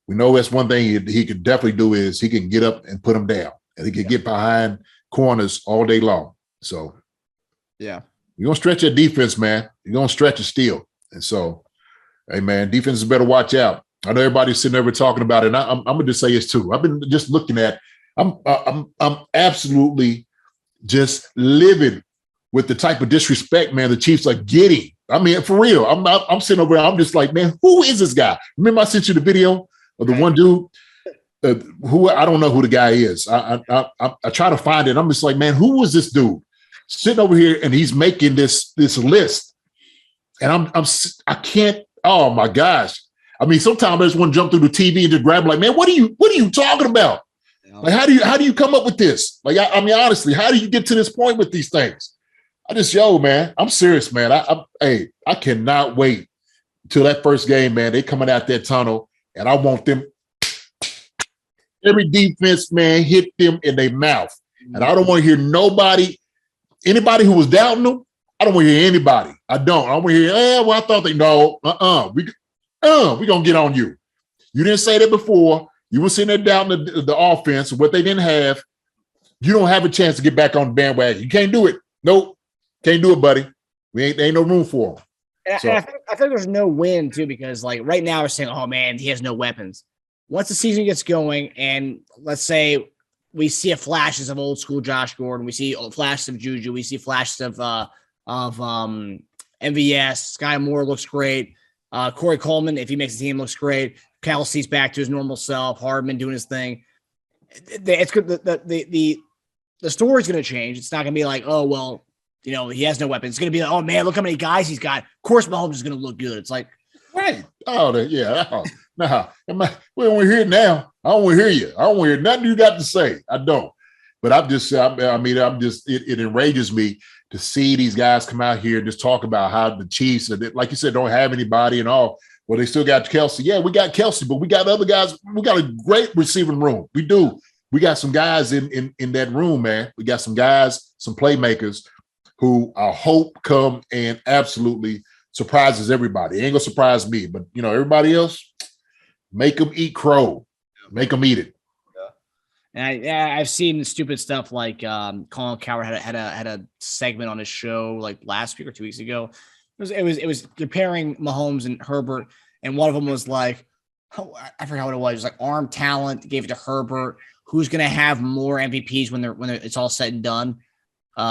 S2: We know that's one thing he could definitely do is he can get up and put them down, and he can get behind corners all day long. So
S5: yeah,
S2: you're gonna stretch that defense, man. You're gonna stretch it still. And so, hey man, defenses better watch out. I know everybody's sitting there talking about it. And I'm gonna just say this too. I've been just looking at. I'm absolutely just living with the type of disrespect, man, the Chiefs are getting. I mean, for real. I'm sitting over there. I'm just like, man, who is this guy? Remember I sent you the video of the one dude who I don't know who the guy is. I try to find it. I'm just like, man, who was this dude sitting over here and he's making this list? And I can't. Oh my gosh. I mean, sometimes I just want to jump through the TV and just grab like, man, what are you talking about? Like, how do you come up with this? Like, I mean, honestly, how do you get to this point with these things? Man, I'm serious, man. I cannot wait till that first game, man. They coming out that tunnel, and I want them. Every defense, man, hit them in their mouth, and I don't want to hear anybody who was doubting them. I don't want to hear anybody. I don't want to hear. Well, I thought they no. We gonna get on you. You didn't say that before. You were sitting there doubting the offense, what they didn't have. You don't have a chance to get back on the bandwagon. You can't do it. Nope. Can't do it, buddy. There ain't no room for him.
S5: And I think there's no win, too, because, like, right now we're saying, oh, man, he has no weapons. Once the season gets going and let's say we see a flashes of old school Josh Gordon, we see flashes of Juju, we see flashes of MVS, Skyy Moore looks great. Corey Coleman, if he makes the team, looks great. Kelce's back to his normal self. Hardman doing his thing. It's good. The story's going to change. It's not going to be like, oh, well, he has no weapons. It's going to be like, oh, man, look how many guys he's got. Of course, Mahomes is going to look good. It's like,
S2: right. Oh, yeah. Nah. We don't want to hear it now. I don't want to hear you. I don't want to hear nothing you got to say. I don't. But it enrages me to see these guys come out here and just talk about how the Chiefs, like you said, don't have anybody and all. Well, they still got Kelce. Yeah, we got Kelce, but we got other guys. We got a great receiving room. We do. We got some guys in that room, man. We got some guys, some playmakers who I hope come and absolutely surprises everybody. It ain't gonna surprise me, but everybody else, make them eat crow. Make them eat it.
S5: And I've seen stupid stuff like Colin Cowherd had a segment on his show like last week or 2 weeks ago. It was comparing Mahomes and Herbert, and one of them was like, I forgot what it was. It was like arm talent, gave it to Herbert. Who's gonna have more MVPs when it's all said and done?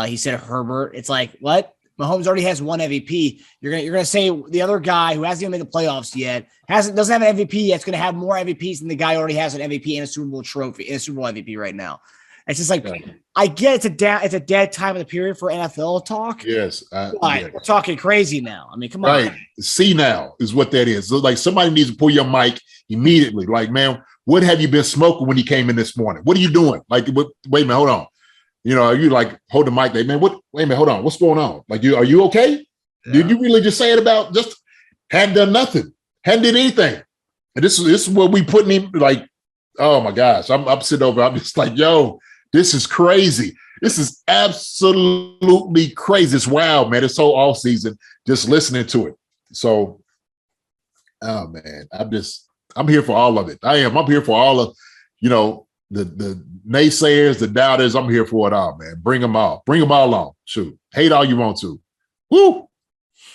S5: He said Herbert. It's like, what? Mahomes already has one MVP. You're gonna say the other guy who hasn't even made the playoffs yet doesn't have an MVP yet. It's gonna have more MVPs than the guy who already has an MVP and a Super Bowl trophy and a Super Bowl MVP right now. It's just like, I get it's a dead time of the period for NFL talk.
S2: Yes,
S5: we're talking crazy now. I mean, come on.
S2: Right, see now is what that is. So like somebody needs to pull your mic immediately. Like, man, what have you been smoking when you came in this morning? What are you doing? Like, wait a minute, hold on. You like hold the mic, like, man, wait a minute, hold on. What's going on? Like, are you okay? Yeah. Did you really just say it about just hadn't done nothing, hadn't did anything? And this is what we putting him like, oh my gosh. I'm sitting over, I'm just like, yo, this is crazy. This is absolutely crazy. It's wild, man. It's so off season just listening to it. So, oh man, I'm here for all of it. I'm here for all of, the naysayers, the doubters. I'm here for it all, man. Bring them all. Bring them all on. Shoot. Hate all you want to. Woo!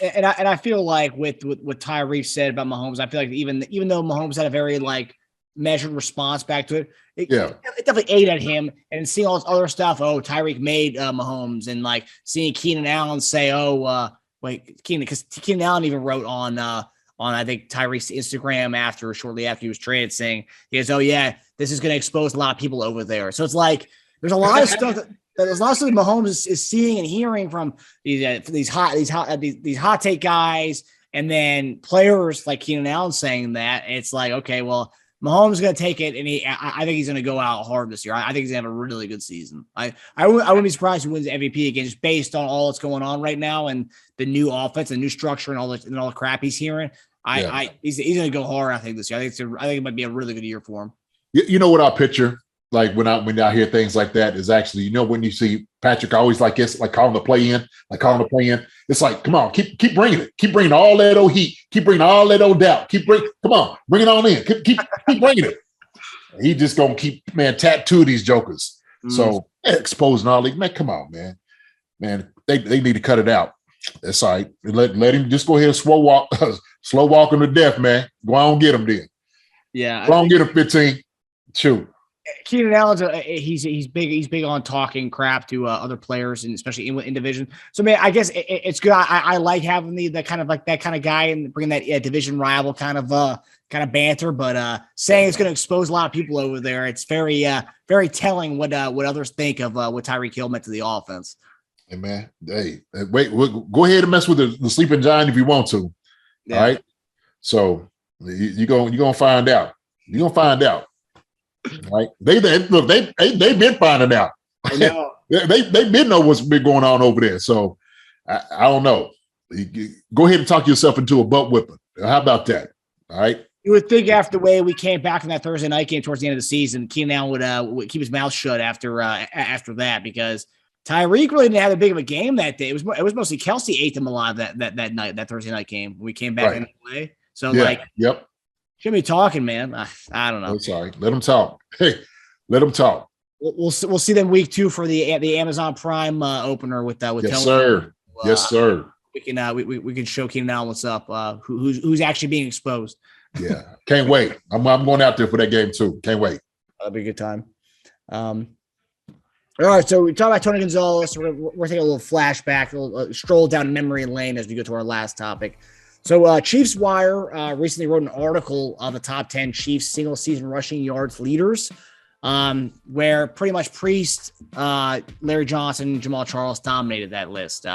S5: And I feel like with what Tyreek said about Mahomes, I feel like even though Mahomes had a very like measured response back to it, it definitely ate at him. And seeing all this other stuff, Tyreek made Mahomes, and like seeing Keenan Allen say, because Keenan Allen even wrote on I think Tyreek's Instagram shortly after he was traded, saying he goes, "Oh yeah, this is going to expose a lot of people over there." So it's like there's a lot of stuff that Mahomes is seeing and hearing from these hot take guys, and then players like Keenan Allen saying that. It's like, okay, well, Mahomes is going to take it, and I think he's going to go out hard this year. I think he's going to have a really good season. I wouldn't be surprised if he wins MVP again, just based on all that's going on right now and the new offense, the new structure, and all the crap he's hearing. He's going to go hard, I think, this year. I think it might be a really good year for him.
S2: You know what I picture? Like when I hear things like that is actually, when you see Patrick always like it's like calling the play in, it's like, come on, keep bringing it, keep bringing all that old heat, keep bringing all that old doubt, come on, bring it on in, keep bringing it. He just gonna keep tattoo these jokers. So exposing all these, man, come on, man, they need to cut it out. That's all right. Let him just go ahead and slow walk him to death, man. Go on, get him then.
S5: Yeah,
S2: go on, get him 15. Shoot.
S5: Keenan Allen's he's big on talking crap to other players, and especially in division. So man, I guess it's good. I like having that kind of guy and bringing that division rival kind of banter. But saying it's going to expose a lot of people over there, it's very telling what others think of what Tyreek Hill meant to the offense. Hey
S2: man, wait, go ahead and mess with the sleeping giant if you want to. Yeah. All right, so you're gonna find out. You're gonna find out. Right? They've been finding out.
S5: I know.
S2: They've been know what's been going on over there. So I don't know. Go ahead and talk yourself into a butt whipping. How about that? All right.
S5: You would think after the way we came back from that Thursday night game towards the end of the season, Keenan Allen would keep his mouth shut after that, because Tyreek really didn't have a big of a game that day. It was mostly Kelce ate them alive that night, that Thursday night game. We came back in that way. So
S2: yep.
S5: Should be talking, man. I don't know.
S2: Sorry. Let them talk. Hey, let them talk.
S5: We'll see them week 2 for the Amazon Prime opener with
S2: yes,
S5: Tony.
S2: Sir. Yes, sir.
S5: We can show Keenan Allen what's up. Who's actually being exposed.
S2: Yeah, can't wait. I'm going out there for that game too. Can't wait.
S5: That'll be a good time. All right, so we talk about Tony Gonzalez. We're taking a little flashback, a little stroll down memory lane as we go to our last topic. So Chiefs Wire recently wrote an article of the top 10 Chiefs single-season rushing yards leaders, where pretty much Priest, Larry Johnson, Jamal Charles dominated that list.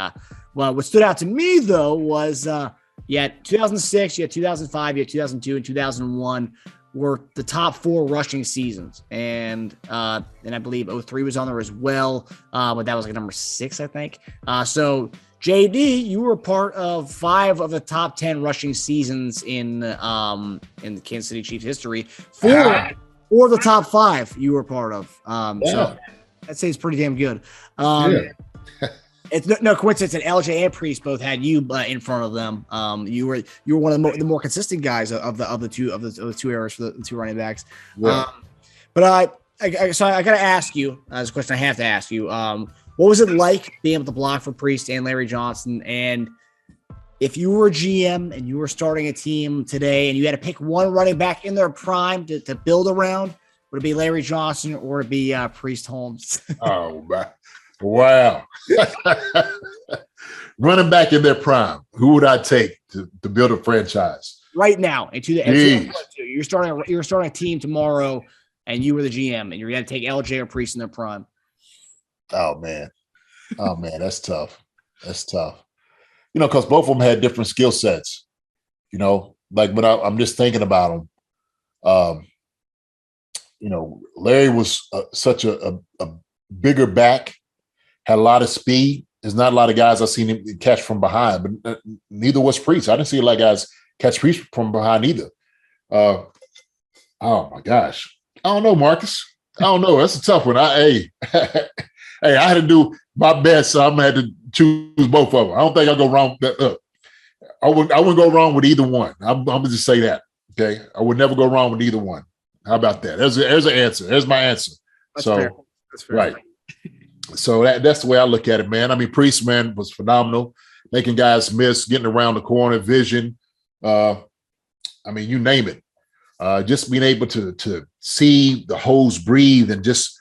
S5: Well, what stood out to me, though, was you had 2006, you had 2005, you had 2002, and 2001 were the top 4 rushing seasons. And I believe 2003 was on there as well, but that was like number 6, I think. So JD, you were part of 5 of the top 10 rushing seasons in the Kansas City Chiefs history. 4 of the top 5 you were part of. So I'd say it's pretty damn good. It's no coincidence that LJ and Priest both had you in front of them. You were one of the more consistent guys of the two eras for the 2 running backs. Yeah. But I got to ask you, as a question I have to ask you, what was it like being able to block for Priest and Larry Johnson? And if you were a GM and you were starting a team today and you had to pick one running back in their prime to build around, would it be Larry Johnson or would it be Priest Holmes?
S2: Oh, wow. Running back in their prime, who would I take to build a franchise?
S5: Right now, you're starting a team tomorrow and you were the GM and you're going to take LJ or Priest in their prime.
S2: Oh man, that's tough. Because both of them had different skill sets. Like when I'm just thinking about them. Larry was such a bigger back, had a lot of speed. There's not a lot of guys I've seen him catch from behind, but neither was Priest. I didn't see a lot of guys catch Priest from behind either. Oh my gosh, I don't know, Marcus. I don't know. That's a tough one. Hey, I had to do my best, so I'm gonna have to choose both of them. I don't think I'll go wrong. I wouldn't go wrong with either one. I'm gonna just say that. Okay, I would never go wrong with either one. How about that? There's an answer. There's my answer. That's fair. Right. So that's the way I look at it, man. I mean, Priest, man, was phenomenal. making guys miss, getting around the corner, vision. I mean, you name it. Just being able to see the holes breathe and just,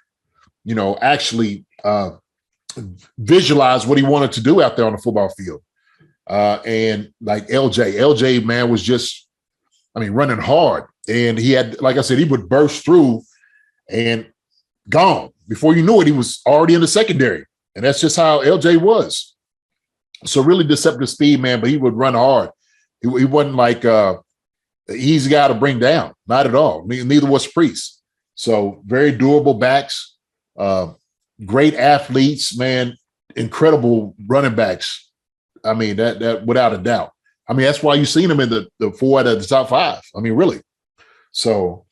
S2: actually visualize what he wanted to do out there on the football field. And like LJ, man, was just, running hard. And he had, like I said, he would burst through and gone. Before you knew it, he was already in the secondary. And that's just how LJ was. So really deceptive speed, man, but he would run hard. He wasn't like an easy guy to bring down. Not at all. Neither was Priest. So very durable backs, great athletes, man, incredible running backs. That without a doubt. That's why you've seen him in the 4 out of the top 5. Really. So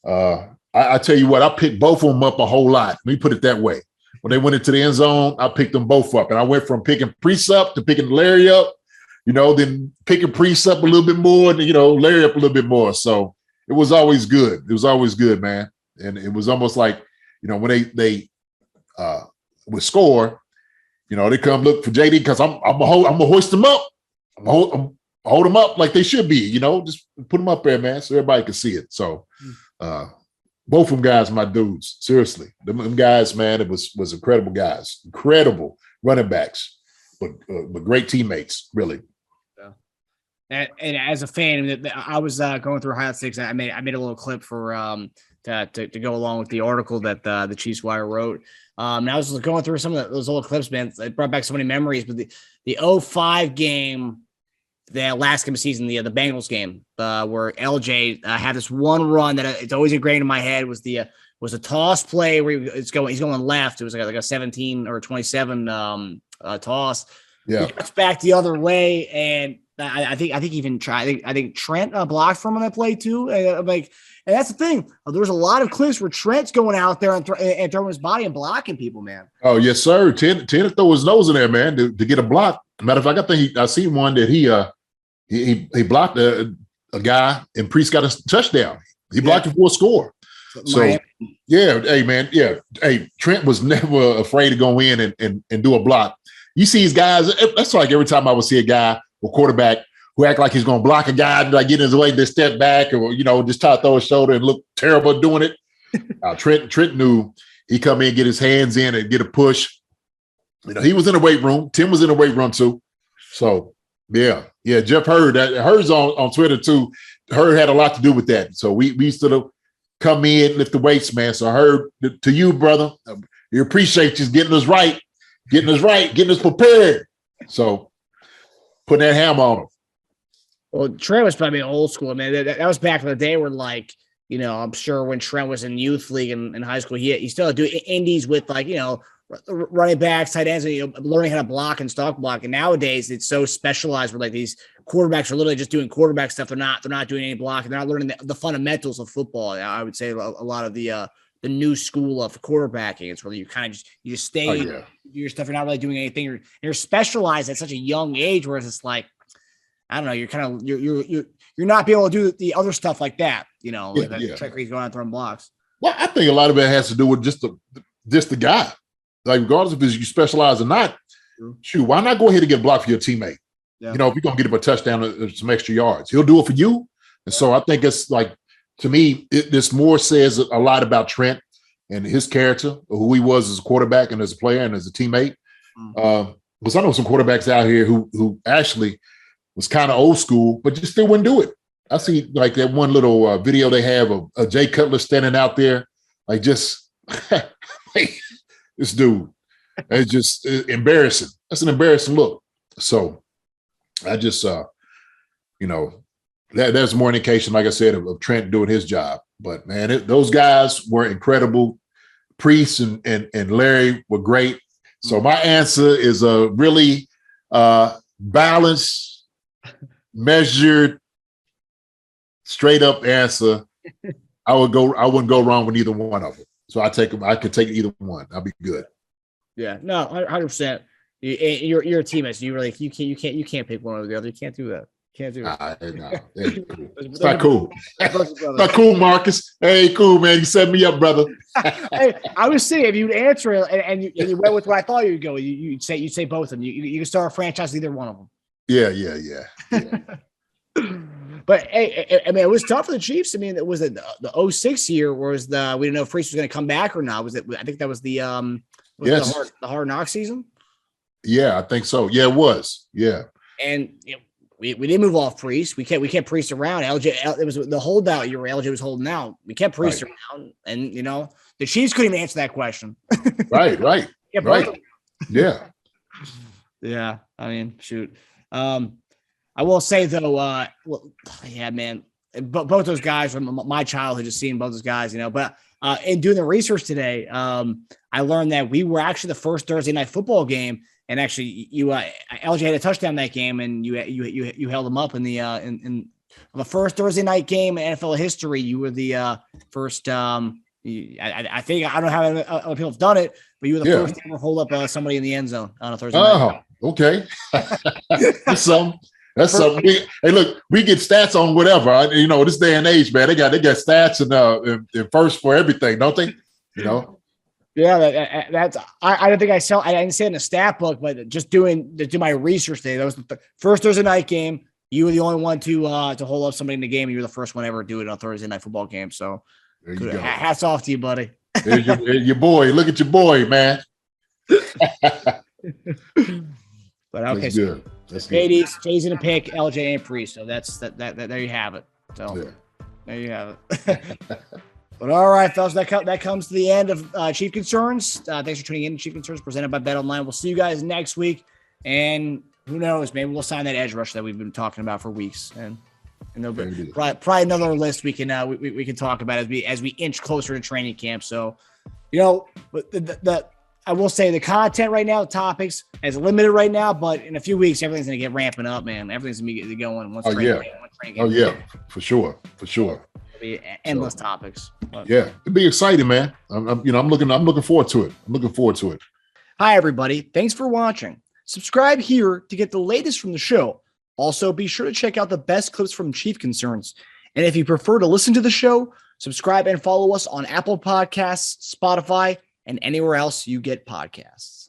S2: I tell you what, I picked both of them up a whole lot. Let me put it that way. When they went into the end zone, I picked them both up. And I went from picking Priest up to picking Larry up, then picking Priest up a little bit more, and, Larry up a little bit more. So it was always good. It was always good, man. And it was almost like, when they would score, they come look for JD because I'm gonna hoist them up. I'm hold them up like they should be, just put them up there, man, so everybody can see it. So both of them guys, my dudes, seriously. Them guys, man, it was incredible guys, incredible running backs, but great teammates, really.
S5: And as a fan, I was going through highlight six. I made a little clip for to go along with the article that the Chiefs Wire wrote. And I was going through some of those old clips, man. It brought back so many memories. But the 05 game, the last game of the season, the Bengals game, where LJ had this one run that it's always ingrained in my head was a toss play where he's going left. It was like a 17 or 27 toss.
S2: Yeah,
S5: he gets back the other way, and I think Trent blocked from on that play too. And that's the thing. There's a lot of clips where Trent's going out there and throwing his body and blocking people, man.
S2: Oh yes, sir. Tend to throw his nose in there, man, to get a block. Matter of fact, I think I seen one that he blocked a guy and Priest got a touchdown. He blocked it for a score. So yeah, hey man, yeah. Hey, Trent was never afraid to go in and do a block. You see these guys, that's like every time I would see a guy or quarterback who act like he's going to block a guy, like get in his way, then step back, or just try to throw his shoulder and look terrible doing it. Trent knew he come in, get his hands in, and get a push. He was in the weight room. Tim was in the weight room too. So yeah. Jeff Hurd, Hurd's on Twitter too. Hurd had a lot to do with that. So we used to come in, lift the weights, man. So Hurd, to you, brother, we appreciate you getting us right, getting us prepared. So putting that hammer on him.
S5: Well, Trent was probably old school, man. That was back in the day where, I'm sure when Trent was in youth league in high school, he still had to do indies with running backs, tight ends, and learning how to block and stock block. And nowadays, it's so specialized where these quarterbacks are literally just doing quarterback stuff. They're not doing any blocking. They're not learning the fundamentals of football. I would say a lot of the new school of quarterbacking. It's where you kind of just stay do your stuff. You're not really doing anything. You're specialized at such a young age, whereas it's like, I don't know. You're kind of you're not be able to do the other stuff like that. Trick where he's going out throwing blocks.
S2: Well, I think a lot of it has to do with just the guy. Like regardless if you specialize or not, shoot, why not go ahead and get a block for your teammate? Yeah. If you're gonna get him a touchdown or some extra yards, he'll do it for you. And so I think it's like, to me, this more says a lot about Trent and his character, who he was as a quarterback and as a player and as a teammate. Because I know some quarterbacks out here who actually was kind of old school, but just still wouldn't do it. I see like that one little video they have of Jay Cutler standing out there, like just like, this dude. It's just embarrassing. That's an embarrassing look. So I just, that's more indication, like I said, of Trent doing his job. But man, those guys were incredible. Priest and Larry were great. So my answer is a really balanced, measured, straight up answer. I wouldn't go wrong with either one of them. So I could take either one. I'll be good. Yeah,
S5: no, 100%. You're a teammate. So you can't pick one over the other. You can't do that. Can't do it. No, it's not cool. It's not cool, Marcus. Hey, cool, man. You set me up, brother. I was saying if you'd answer it and you went with what I thought you'd go, you'd say both of them. You can start a franchise with either one of them.
S2: Yeah.
S5: But hey, I mean, it was tough for the Chiefs. I mean, it was the 06 year was we didn't know if Freese was going to come back or not. Was it? I think that was the the hard knock season.
S2: Yeah, I think so. Yeah, it was. Yeah,
S5: and we didn't move off Freese. We kept Freese around. LJ, it was the holdout year where LJ was holding out. We kept Freese around, and the Chiefs couldn't even answer that question.
S2: Right. Yeah.
S5: Yeah. I mean, shoot. I will say though, yeah, man, both those guys from my childhood, just seeing both those guys, but in doing the research today, I learned that we were actually the first Thursday night football game. And actually LJ had a touchdown that game and you held him up in the, in the first Thursday night game in NFL history. You were the first, I think, I don't know how other people have done it, but you were the first to ever hold up somebody in the end zone on a Thursday night. Oh,
S2: okay. That's something. Hey, look, we get stats on whatever. This day and age, man, they got stats and first for everything, don't they?
S5: Yeah, that's. I don't think I didn't say it in a stat book, but just do my research today. That was the first Thursday night game. You were the only one to hold up somebody in the game. You were the first one ever to do it on a Thursday night football game. So,
S2: there you go.
S5: Hats off to you, buddy.
S2: There's your boy. Look at your boy, man.
S5: But okay,
S2: that's
S5: so
S2: good. That's good.
S5: Jay's gonna pick LJ and Priest. So that's that. There you have it. So there you have it. But all right, fellas, that comes to the end of Chief Concerns. Thanks for tuning in to Chief Concerns presented by BetOnline. We'll see you guys next week, and who knows, maybe we'll sign that edge rush that we've been talking about for weeks, and there'll be probably another list we can we can talk about as we inch closer to training camp. So, but I will say the content right now, the topics, is limited right now, but in a few weeks, everything's going to get ramping up, man. Everything's going to be going once training camp.
S2: For sure.
S5: It'll be endless topics. But.
S2: Yeah, it'd be exciting, man. I'm looking forward to it.
S5: Hi, everybody. Thanks for watching. Subscribe here to get the latest from the show. Also, be sure to check out the best clips from Chief Concerns. And if you prefer to listen to the show, subscribe and follow us on Apple Podcasts, Spotify, and anywhere else you get podcasts.